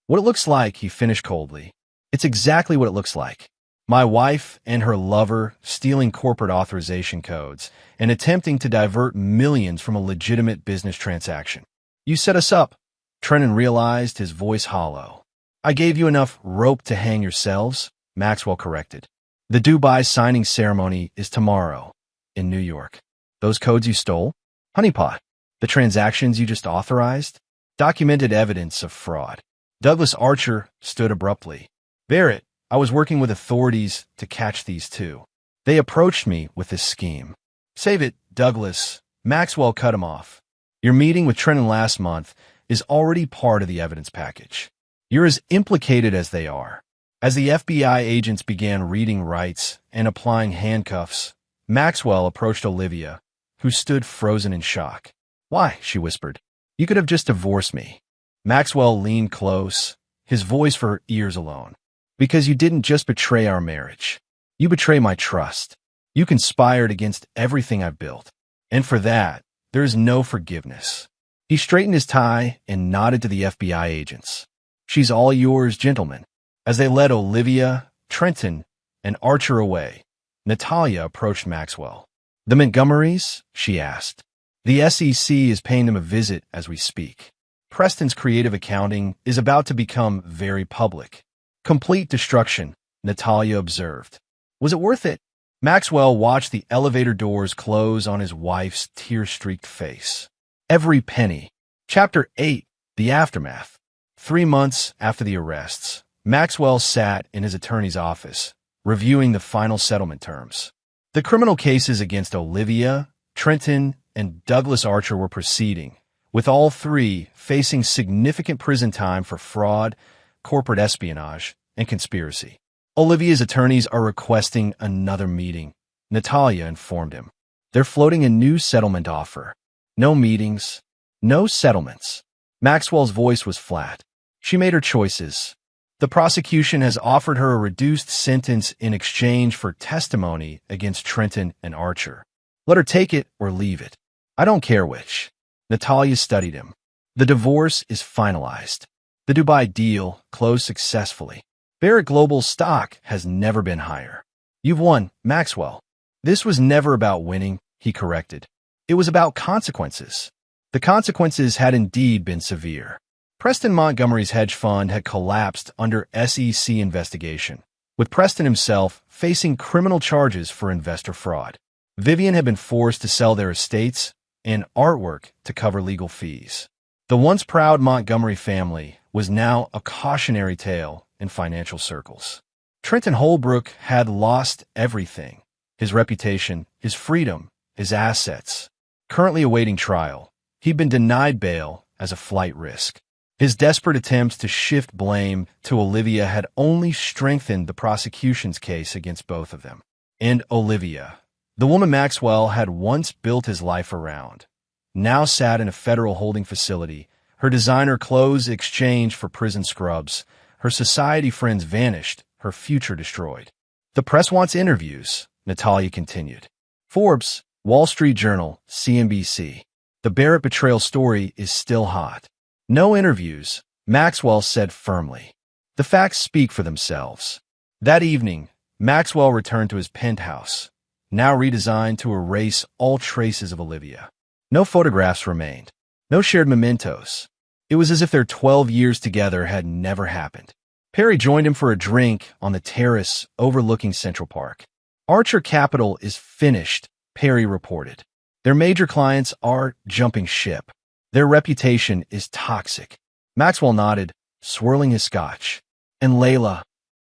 what it looks like, he finished coldly. It's exactly what it looks like. My wife and her lover stealing corporate authorization codes and attempting to divert millions from a legitimate business transaction. You set us up. Trenton realized, his voice hollow. I gave you enough rope to hang yourselves, Maxwell corrected. The Dubai signing ceremony is tomorrow, in New York. Those codes you stole? Honeypot. The transactions you just authorized? Documented evidence of fraud. Douglas Archer stood abruptly. Barrett, I was working with authorities to catch these two. They approached me with this scheme. Save it, Douglas. Maxwell cut him off. Your meeting with Trenton last month is already part of the evidence package. You're as implicated as they are. As the FBI agents began reading rights and applying handcuffs, Maxwell approached Olivia, who stood frozen in shock. Why? She whispered. You could have just divorced me. Maxwell leaned close, his voice for her ears alone. Because you didn't just betray our marriage. You betray my trust. You conspired against everything I've built. And for that, there is no forgiveness. He straightened his tie and nodded to the FBI agents. She's all yours, gentlemen. As they led Olivia, Trenton, and Archer away, Natalia approached Maxwell. The Montgomerys? She asked. The SEC is paying them a visit as we speak. Preston's creative accounting is about to become very public. Complete destruction, Natalia observed. Was it worth it? Maxwell watched the elevator doors close on his wife's tear-streaked face. Every penny. Chapter 8, The Aftermath. 3 months after the arrests, Maxwell sat in his attorney's office, reviewing the final settlement terms. The criminal cases against Olivia, Trenton, and Douglas Archer were proceeding, with all three facing significant prison time for fraud, corporate espionage, and conspiracy. Olivia's attorneys are requesting another meeting, Natalia informed him. They're floating a new settlement offer. No meetings, no settlements. Maxwell's voice was flat. She made her choices. The prosecution has offered her a reduced sentence in exchange for testimony against Trenton and Archer. Let her take it or leave it. I don't care which. Natalia studied him. The divorce is finalized. The Dubai deal closed successfully. Barrett Global's stock has never been higher. You've won, Maxwell. This was never about winning, he corrected. It was about consequences. The consequences had indeed been severe. Preston Montgomery's hedge fund had collapsed under SEC investigation, with Preston himself facing criminal charges for investor fraud. Vivian had been forced to sell their estates and artwork to cover legal fees. The once proud Montgomery family was now a cautionary tale in financial circles. Trenton Holbrook had lost everything: his reputation, his freedom, his assets. Currently awaiting trial, he'd been denied bail as a flight risk. His desperate attempts to shift blame to Olivia had only strengthened the prosecution's case against both of them. And Olivia, the woman Maxwell had once built his life around, now sat in a federal holding facility, her designer clothes exchanged for prison scrubs, her society friends vanished, her future destroyed. The press wants interviews, Natalia continued. Forbes, Wall Street Journal, CNBC. The Barrett betrayal story is still hot. No interviews, Maxwell said firmly. The facts speak for themselves. That evening, Maxwell returned to his penthouse, now redesigned to erase all traces of Olivia. No photographs remained. No shared mementos. It was as if their 12 years together had never happened. Perry joined him for a drink on the terrace overlooking Central Park. Archer Capital is finished, Perry reported. Their major clients are jumping ship. Their reputation is toxic. Maxwell nodded, swirling his scotch. And Layla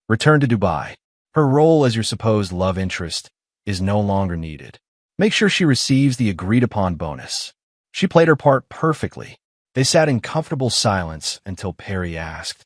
returned to Dubai. Her role as your supposed love interest is no longer needed. Make sure she receives the agreed-upon bonus. She played her part perfectly. They sat in comfortable silence until Perry asked,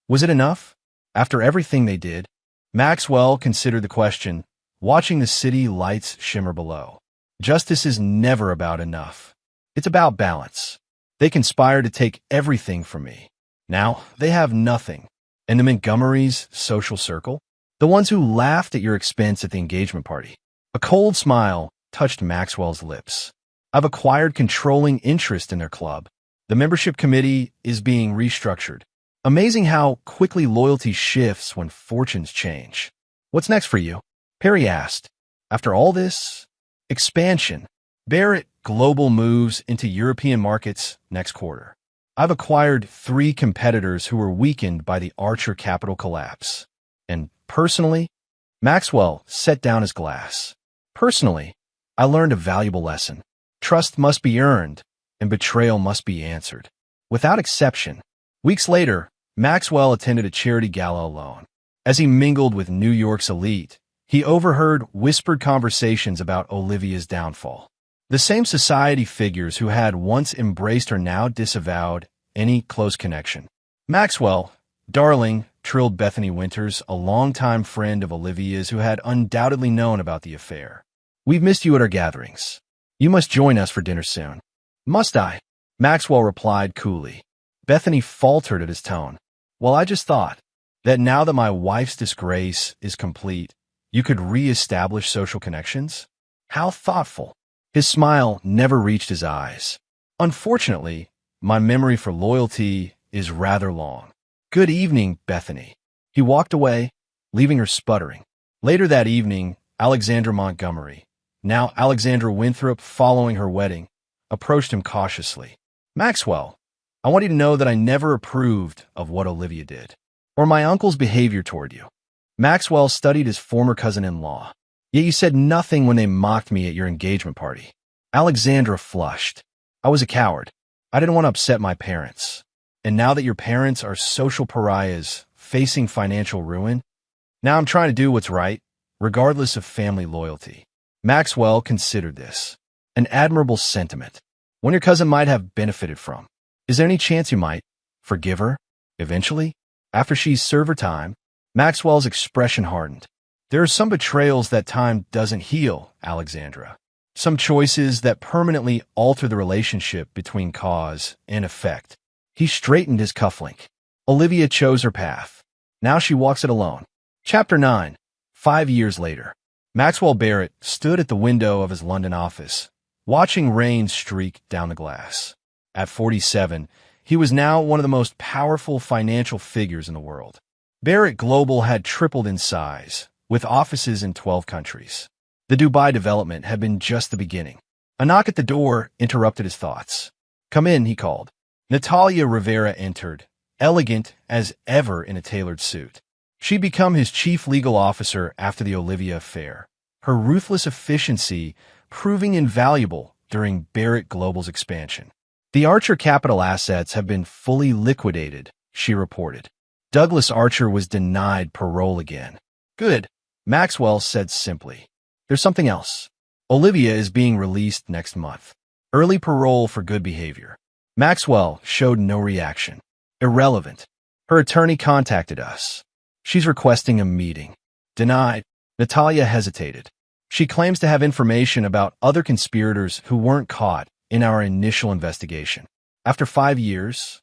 "Was it enough?" After everything they did, Maxwell considered the question, watching the city lights shimmer below. Justice is never about enough. It's about balance. They conspired to take everything from me. Now they have nothing. And the Montgomerys' social circle? The ones who laughed at your expense at the engagement party. A cold smile touched Maxwell's lips. I've acquired controlling interest in their club. The membership committee is being restructured. Amazing how quickly loyalty shifts when fortunes change. What's next for you? Perry asked. After all this? Expansion. Barrett Global moves into European markets next quarter. I've acquired 3 competitors who were weakened by the Archer Capital collapse. And personally, Maxwell set down his glass. Personally, I learned a valuable lesson. Trust must be earned, and betrayal must be answered. Without exception. Weeks later, Maxwell attended a charity gala alone. As he mingled with New York's elite, he overheard whispered conversations about Olivia's downfall. The same society figures who had once embraced her now disavowed any close connection. Maxwell, darling, trilled Bethany Winters, a longtime friend of Olivia's who had undoubtedly known about the affair. We've missed you at our gatherings. You must join us for dinner soon. Must I? Maxwell replied coolly. Bethany faltered at his tone. Well, I just thought. That now that my wife's disgrace is complete, you could re-establish social connections? How thoughtful. His smile never reached his eyes. Unfortunately, my memory for loyalty is rather long. Good evening, Bethany. He walked away, leaving her sputtering. Later that evening, Alexandra Montgomery, now Alexandra Winthrop following her wedding, approached him cautiously. Maxwell, I want you to know that I never approved of what Olivia did, or my uncle's behavior toward you. Maxwell studied his former cousin-in-law, yet you said nothing when they mocked me at your engagement party. Alexandra flushed. I was a coward. I didn't want to upset my parents. And now that your parents are social pariahs facing financial ruin, now I'm trying to do what's right, regardless of family loyalty. Maxwell considered this an admirable sentiment, one your cousin might have benefited from. Is there any chance you might forgive her eventually, after she's served her time? Maxwell's expression hardened. There are some betrayals that time doesn't heal, Alexandra. Some choices that permanently alter the relationship between cause and effect. He straightened his cufflink. Olivia chose her path. Now she walks it alone. Chapter 9. 5 years later. Maxwell Barrett stood at the window of his London office, watching rain streak down the glass. At 47, he was now one of the most powerful financial figures in the world. Barrett Global had tripled in size, with offices in 12 countries. The Dubai development had been just the beginning. A knock at the door interrupted his thoughts. Come in, he called. Natalia Rivera entered, elegant as ever in a tailored suit. She'd become his chief legal officer after the Olivia affair, her ruthless efficiency proving invaluable during Barrett Global's expansion. The Archer Capital assets have been fully liquidated, she reported. Douglas Archer was denied parole again. Good, Maxwell said simply. There's something else. Olivia is being released next month. Early parole for good behavior. Maxwell showed no reaction. Irrelevant. Her attorney contacted us. She's requesting a meeting. Denied. Natalia hesitated. She claims to have information about other conspirators who weren't caught in our initial investigation. After 5 years,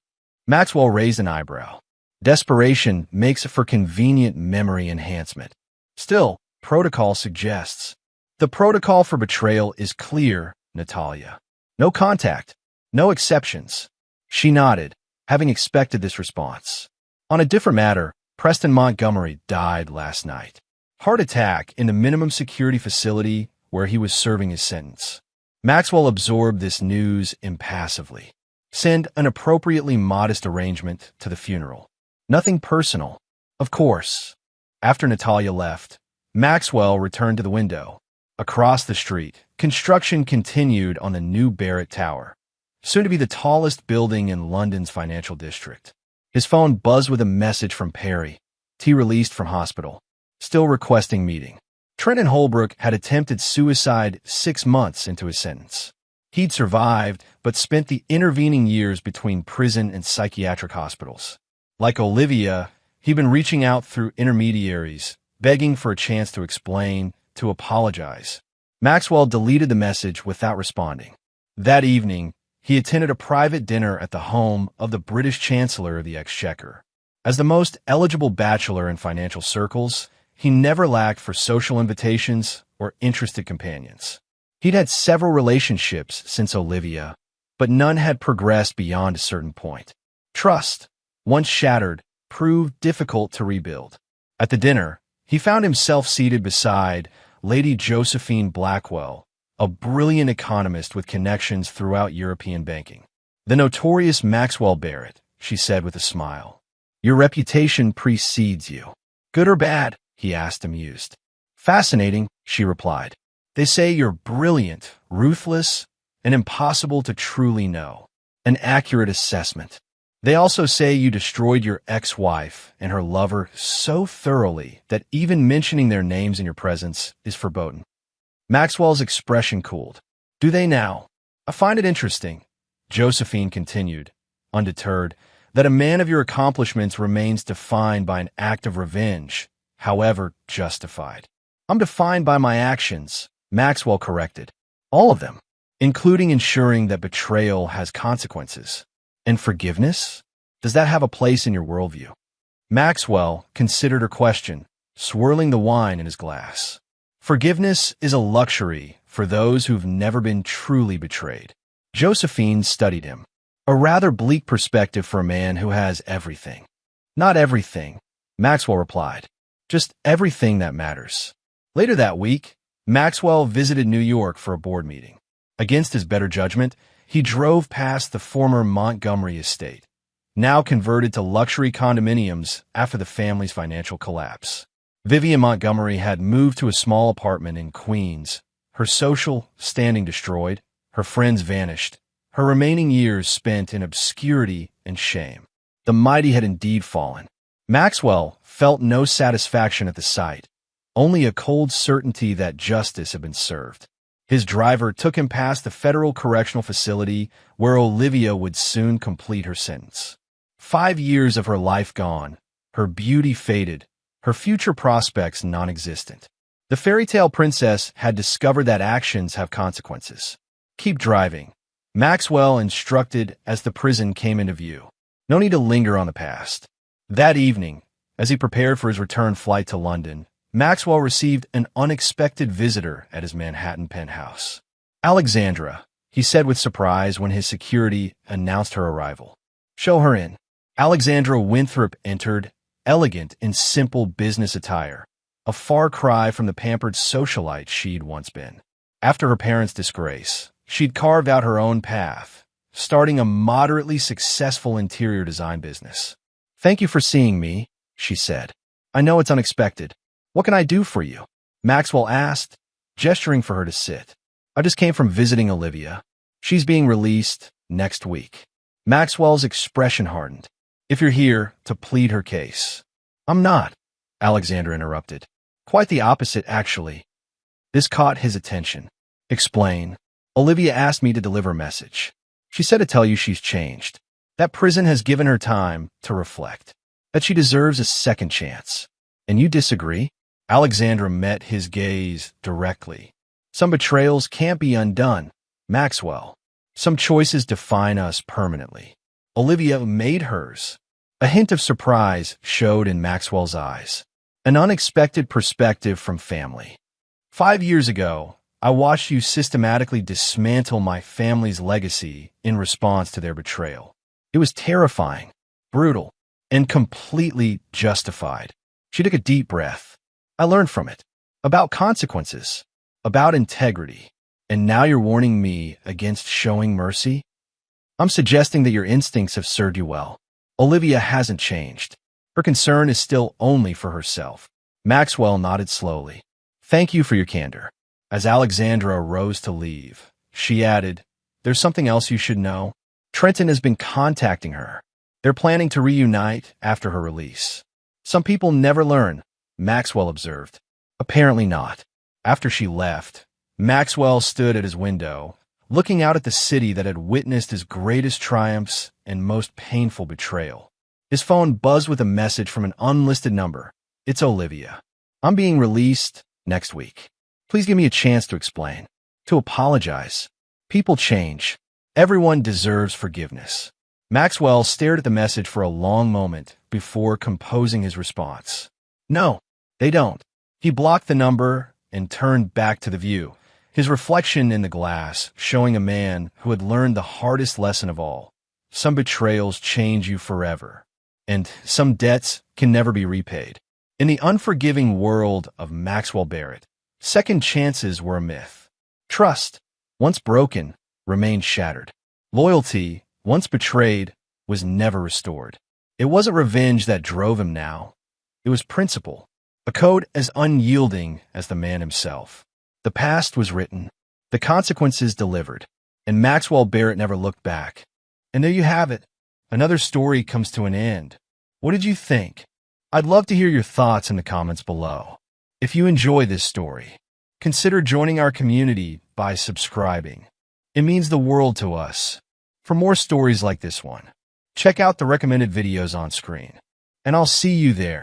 Maxwell raised an eyebrow. Desperation makes for convenient memory enhancement. Still, protocol suggests. The protocol for betrayal is clear, Natalia. No contact. No exceptions. She nodded, having expected this response. On a different matter, Preston Montgomery died last night. Heart attack in the minimum security facility where he was serving his sentence. Maxwell absorbed this news impassively. Send an appropriately modest arrangement to the funeral. Nothing personal. Of course. After Natalia left, Maxwell returned to the window. Across the street, construction continued on the new Barrett Tower, soon to be the tallest building in London's financial district. His phone buzzed with a message from Perry, released from hospital, still requesting meeting. Trenton Holbrook had attempted suicide 6 months into his sentence. He'd survived, but spent the intervening years between prison and psychiatric hospitals. Like Olivia, he'd been reaching out through intermediaries, begging for a chance to explain, to apologize. Maxwell deleted the message without responding. That evening, he attended a private dinner at the home of the British Chancellor of the Exchequer. As the most eligible bachelor in financial circles, he never lacked for social invitations or interested companions. He'd had several relationships since Olivia, but none had progressed beyond a certain point. Trust, once shattered, proved difficult to rebuild. At the dinner, he found himself seated beside Lady Josephine Blackwell, a brilliant economist with connections throughout European banking. The notorious Maxwell Barrett, she said with a smile. Your reputation precedes you. Good or bad? He asked, amused. Fascinating, she replied. They say you're brilliant, ruthless, and impossible to truly know. An accurate assessment. They also say you destroyed your ex-wife and her lover so thoroughly that even mentioning their names in your presence is forbidden. Maxwell's expression cooled. Do they now? I find it interesting, Josephine continued, undeterred, that a man of your accomplishments remains defined by an act of revenge, however justified. I'm defined by my actions, Maxwell corrected. All of them, including ensuring that betrayal has consequences. And forgiveness? Does that have a place in your worldview? Maxwell considered her question, swirling the wine in his glass. Forgiveness is a luxury for those who've never been truly betrayed. Josephine studied him. A rather bleak perspective for a man who has everything. Not everything, Maxwell replied. Just everything that matters. Later that week, Maxwell visited New York for a board meeting. Against his better judgment, he drove past the former Montgomery estate, now converted to luxury condominiums after the family's financial collapse. Vivian Montgomery had moved to a small apartment in Queens, her social standing destroyed, her friends vanished, her remaining years spent in obscurity and shame. The mighty had indeed fallen. Maxwell felt no satisfaction at the sight, only a cold certainty that justice had been served. His driver took him past the federal correctional facility where Olivia would soon complete her sentence. 5 years of her life gone, her beauty faded, her future prospects non-existent. The fairy tale princess had discovered that actions have consequences. Keep driving, Maxwell instructed as the prison came into view. No need to linger on the past. That evening, as he prepared for his return flight to London, Maxwell received an unexpected visitor at his Manhattan penthouse. Alexandra, he said with surprise when his security announced her arrival. Show her in. Alexandra Winthrop entered, elegant in simple business attire, a far cry from the pampered socialite she'd once been. After her parents' disgrace, she'd carved out her own path, starting a moderately successful interior design business. Thank you for seeing me, she said. I know it's unexpected. What can I do for you? Maxwell asked, gesturing for her to sit. I just came from visiting Olivia. She's being released next week. Maxwell's expression hardened. If you're here to plead her case. I'm not, Alexandra interrupted. Quite the opposite, actually. This caught his attention. Explain. Olivia asked me to deliver a message. She said to tell you she's changed. That prison has given her time to reflect. That she deserves a second chance. And you disagree? Alexandra met his gaze directly. Some betrayals can't be undone, Maxwell. Some choices define us permanently. Olivia made hers. A hint of surprise showed in Maxwell's eyes. An unexpected perspective from family. 5 years ago, I watched you systematically dismantle my family's legacy in response to their betrayal. It was terrifying, brutal, and completely justified. She took a deep breath. I learned from it. About consequences. About integrity. And now you're warning me against showing mercy? I'm suggesting that your instincts have served you well. Olivia hasn't changed. Her concern is still only for herself. Maxwell nodded slowly. Thank you for your candor. As Alexandra rose to leave, she added, There's something else you should know. Trenton has been contacting her. They're planning to reunite after her release. Some people never learn, Maxwell observed. Apparently not. After she left, Maxwell stood at his window, looking out at the city that had witnessed his greatest triumphs and most painful betrayal. His phone buzzed with a message from an unlisted number. It's Olivia. I'm being released next week. Please give me a chance to explain, to apologize. People change. Everyone deserves forgiveness. Maxwell stared at the message for a long moment before composing his response. No, they don't. He blocked the number and turned back to the view, his reflection in the glass showing a man who had learned the hardest lesson of all. Some betrayals change you forever, and some debts can never be repaid. In the unforgiving world of Maxwell Barrett, second chances were a myth. Trust, once broken, remained shattered. Loyalty, once betrayed, was never restored. It wasn't revenge that drove him now. It was principle, a code as unyielding as the man himself. The past was written, the consequences delivered, and Maxwell Barrett never looked back. And there you have it. Another story comes to an end. What did you think? I'd love to hear your thoughts in the comments below. If you enjoy this story, consider joining our community by subscribing. It means the world to us. For more stories like this one, check out the recommended videos on screen, and I'll see you there.